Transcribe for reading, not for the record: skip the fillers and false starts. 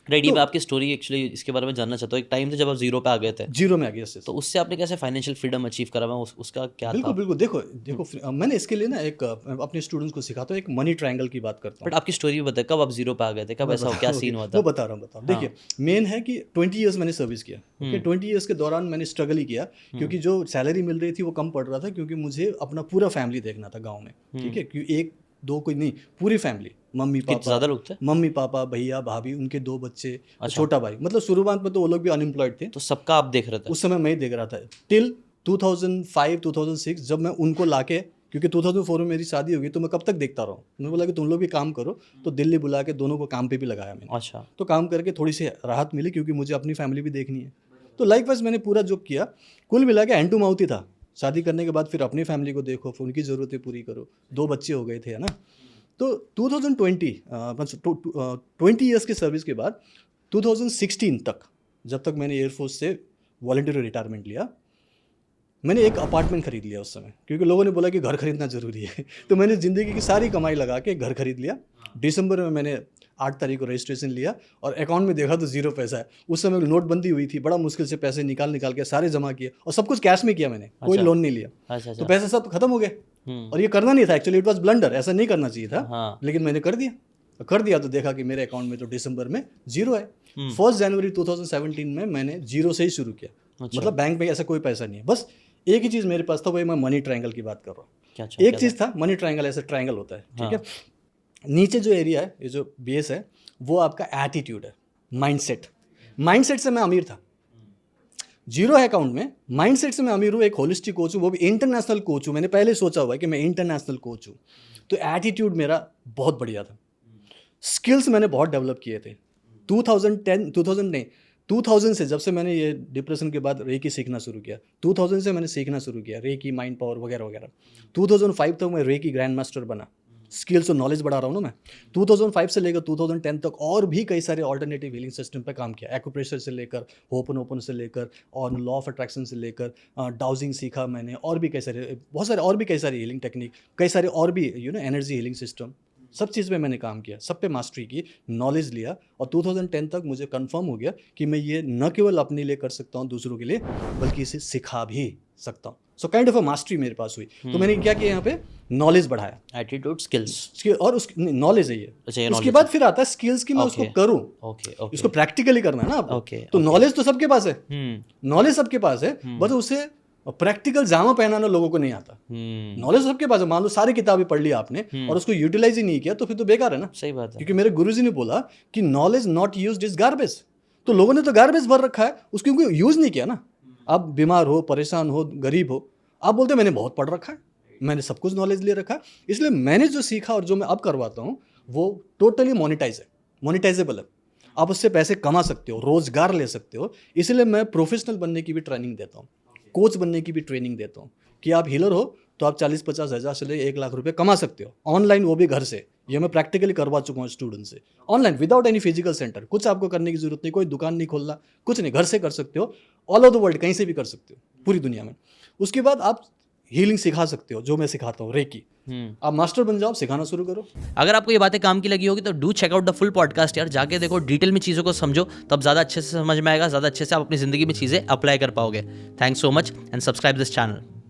Ready, तो मैं आपकी स्टोरी एक्चुअली इसके बारे में जानना चाहता हूँ। एक टाइम था जब आप जीरो पे आ गए थे, जीरो में आ गया। तो उससे आपने कैसे फाइनेंशियल फ्रीडम अचीव करा? मैं उसका क्या बिल्कुल था? बिल्कुल, देखो देखो मैंने इसके लिए ना एक अपने स्टूडेंट्स को सिखाता हूँ, एक मनी ट्रायंगल की बात करता बट हूँ। आपकी स्टोरी भी बताए, कब आप जीरो पे आ गए थे, कब मैं ऐसा हो, क्या ओके, सीन हुआ मैं था? बता रहा हूँ। हाँ। देखिए, मेन है कि 20 ईयर्स मैंने सर्विस किया। ओके, 20 ईयर्स के दौरान मैंने स्ट्रगल ही किया, क्योंकि जो सैलरी मिल रही थी वो कम पड़ रहा था, क्योंकि मुझे अपना पूरा फैमिली देखना था गाँव में। ठीक है, क्योंकि एक दो कोई नहीं, पूरी फैमिली, कितने ज़्यादा लोग थे? मम्मी पापा भैया भाभी, उनके 2 बच्चे, अच्छा, छोटा भाई। मतलब शुरुआत में तो वो लोग भी अनएम्प्लॉयड थे। तो सबका आप देख रहे थे? उस समय मैं ही देख रहा था टिल 2005 2006, जब मैं उनको लाके, क्योंकि 2004 में मेरी शादी हो गई, तो मैं कब तक देखता रहा हूँ। उन्होंने बोला कि तुम लोग भी काम करो, तो दिल्ली बुला के दोनों को काम पे भी लगाया मैंने। अच्छा। तो काम करके थोड़ी सी राहत मिली, क्योंकि मुझे अपनी फैमिली भी देखनी है। तो लाइकवाइज मैंने पूरा जो किया, कुल मिला के हैंड टू माउथ ही था। शादी करने के बाद फिर अपनी फैमिली को देखो, फिर उनकी ज़रूरतें पूरी करो, 2 बच्चे हो गए थे, है ना। तो 2020 20 ईयर्स की सर्विस के बाद 2016 तक, जब तक मैंने एयरफोर्स से वॉलंटियर रिटायरमेंट लिया, मैंने एक अपार्टमेंट खरीद लिया उस समय, क्योंकि लोगों ने बोला कि घर खरीदना ज़रूरी है। तो मैंने ज़िंदगी की सारी कमाई लगा के घर खरीद लिया। दिसंबर में मैंने 8 तारीख को रजिस्ट्रेशन लिया, और अकाउंट में देखा तो ज़ीरो पैसा है। उस समय नोटबंदी हुई थी, बड़ा मुश्किल से पैसे निकाल के सारे जमा किए, और सब कुछ कैश में किया मैंने, कोई लोन नहीं लिया। अच्छा, तो अच्छा। पैसे सब खत्म हो गए, और ये करना नहीं था एक्चुअली, इट वॉज ब्लंडर, ऐसा नहीं करना चाहिए था। हाँ। लेकिन मैंने कर दिया तो देखा कि मेरे अकाउंट में तो दिसंबर में जीरो है। 1 जनवरी 2017 में मैंने जीरो से ही शुरू किया। मतलब बैंक में ऐसा कोई पैसा नहीं है, बस एक ही चीज़ मेरे पास था, वही मैं मनी ट्रायंगल की बात कर रहा हूँ। एक चीज़ था, मनी ट्रायंगल, ऐसा ट्रायंगल होता है, ठीक है। नीचे जो एरिया है, ये जो बेस है, वो आपका एटीट्यूड है, माइंडसेट। माइंडसेट से मैं अमीर था, जीरो है अकाउंट में, माइंडसेट से मैं अमीर हूँ, एक होलिस्टिक कोच हूँ, वो भी इंटरनेशनल कोच हूँ। मैंने पहले सोचा हुआ है कि मैं इंटरनेशनल कोच हूँ। तो एटीट्यूड मेरा बहुत बढ़िया था। स्किल्स मैंने बहुत डेवलप किए थे। 2000 से, जब से मैंने ये डिप्रेशन के बाद रेकी सीखना शुरू किया, 2000 से मैंने सीखना शुरू किया रेकी, माइंड पावर वगैरह वगैरह। 2005 तक मैं रेकी ग्रैंड मास्टर बना। स्किल्स और नॉलेज बढ़ा रहा हूँ ना मैं। 2005 से लेकर 2010 तक और भी कई सारे ऑल्टरनेटिव हीलिंग सिस्टम पे काम किया। एक्यूप्रेशर से लेकर, होपनोपन से लेकर, और लॉ ऑफ अट्रैक्शन से लेकर डाउजिंग सीखा मैंने, और भी कई सारे, बहुत सारे और भी कई सारी हीलिंग टेक्निक, कई सारे और भी एनर्जी हीलिंग सिस्टम, सब चीज़ में मैंने काम किया, सब पे मास्टरी की, नॉलेज लिया। और 2010 तक मुझे कंफर्म हो गया कि मैं ये न केवल अपने लिए कर सकता हूँ, दूसरों के लिए, बल्कि इसे सिखा भी सकता हूँ। So kind of a mastery मेरे पास हुई। तो मैंने क्या किया, यहाँ पे नॉलेज बढ़ाया, एटीट्यूड, स्किल्स, और उस नॉलेज है ये। अच्छा, ये उसके knowledge बाद फिर आता है स्किल्स की, मैं उसको Okay. करूँ। Okay, okay. इसको प्रैक्टिकली करना है ना आपको। Okay, तो okay. नॉलेज तो सबके पास है, नॉलेज सबके पास है, हम्म। बस उसे प्रैक्टिकल जामा पहनाना लोगों को नहीं आता। नॉलेज सबके पास है, मान लो सारी किताबें पढ़ ली आपने और उसको यूटिलाइज ही नहीं किया, तो फिर तो बेकार है ना। सही बात है। क्योंकि मेरे गुरुजी ने बोला कि knowledge not used is garbage. तो लोगों ने तो गार्बेज भर रखा है, उसको क्योंकि यूज नहीं किया ना। आप बीमार हो, परेशान हो, गरीब हो, आप बोलते मैंने बहुत पढ़ रखा है, मैंने सब कुछ नॉलेज ले रखा है। इसलिए मैंने जो सीखा और जो मैं अब करवाता हूँ वो टोटली मोनेटाइज है, मोनेटाइजेबल है। आप उससे पैसे कमा सकते हो, रोजगार ले सकते हो। इसलिए मैं प्रोफेशनल बनने की भी ट्रेनिंग देता हूँ, कोच बनने की भी ट्रेनिंग देता हूँ कि आप हीलर हो तो आप 40-50 हज़ार से ले 1 लाख रुपए कमा सकते हो ऑनलाइन, वो भी घर से। ये मैं प्रैक्टिकली करवा चुका हूँ स्टूडेंट से, online, without any physical centre. कुछ आपको करने की जरूरत नहीं, कोई दुकान नहीं खोलना, कुछ नहीं, घर से कर सकते हो, ऑल ओवर द वर्ल्ड, कहीं से भी कर सकते हो, पूरी दुनिया में। उसके बाद आप हीलिंग सिखा सकते हो, जो मैं सिखाता हूँ रेकी। आप मास्टर बन जाओ, सिखाना शुरू करो। अगर आपको ये बातें काम की लगी होगी तो do check out the full podcast यार, जाके देखो, डिटेल में चीज़ों को समझो, तब ज़्यादा अच्छे से समझ में आएगा, ज़्यादा अच्छे से आप अपनी ज़िंदगी में चीज़ें अप्लाई कर पाओगे। Thanks so much and subscribe this channel.